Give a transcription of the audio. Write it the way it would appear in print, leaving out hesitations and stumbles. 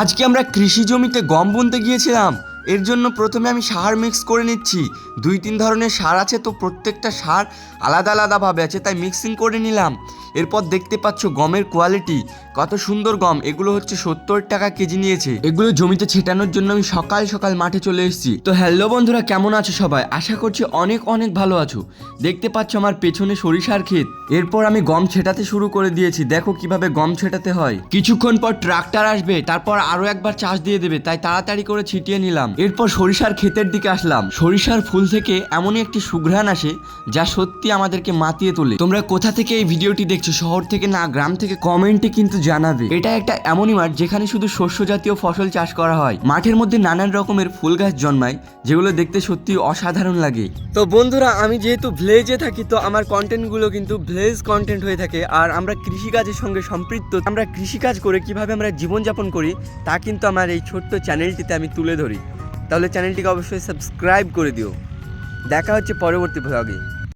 আজকে আমরা কৃষি জমিতে গম বুনতে গিয়েছিলাম। এর জন্য প্রথমে আমি সার মিক্স করে নিচ্ছি। 2-3 ধরনের সার আছে, তো প্রত্যেকটা সার আলাদা আলাদাভাবে আছে, তাই মিক্সিং করে নিলাম। এরপর দেখতে পাচ্ছ গমের কোয়ালিটি কত সুন্দর গম। এগুলো হচ্ছে 70 টাকা কেজি নিয়েছে। এগুলো জমিতে ছেটানোর জন্য আমি সকাল সকাল মাঠে চলে এসেছি। তো হ্যালো বন্ধুরা, কেমন আছো সবাই? আশা করছি অনেক অনেক ভালো আছো। দেখতে পাচ্ছ আমার পেছনে সরিষার ক্ষেত। এরপর আমি গম ছেটাতে শুরু করে দিয়েছি। দেখো কিভাবে গম ছেটাতে হয়। কিছুক্ষণ পর ট্রাক্টর আসবে, তারপর আরো একবার চাষ দিয়ে দেবে, তাই তাড়াতাড়ি করে ছিটিয়ে নিলাম। এরপর সরিষার ক্ষেতের দিকে আসলাম। সরিষার ফুল থেকে এমনই একটি সুঘ্রাণ আসে যা সত্যি আমাদেরকে মাতিয়ে তোলে। তোমরা কোথা থেকে এই ভিডিওটি দেখছো, শহর থেকে না গ্রাম থেকে, কমেন্টে কিন্তু জানাবে। এটা একটা এমনই মাঠ যেখানে শুধু শস্য জাতীয় ফসল চাষ করা হয়। মাঠের মধ্যে নানান রকমের ফুল গাছ জন্মায়, যেগুলো দেখতে সত্যি অসাধারণ লাগে। তো বন্ধুরা, আমি যেহেতু ভিলেজে থাকি, তো আমার কন্টেন্টগুলো কিন্তু ভিলেজ কন্টেন্ট হয়ে থাকে। আর আমরা কৃষিকাজের সঙ্গে সম্পৃক্ত। আমরা কৃষিকাজ করে কিভাবে আমরা জীবনযাপন করি তা কিন্তু আমার এই ছোট্ট চ্যানেলটিতে আমি তুলে ধরি। তাহলে চ্যানেলটিকে অবশ্যই সাবস্ক্রাইব করে দিও। দেখা হচ্ছে পরবর্তী ভ্লগে।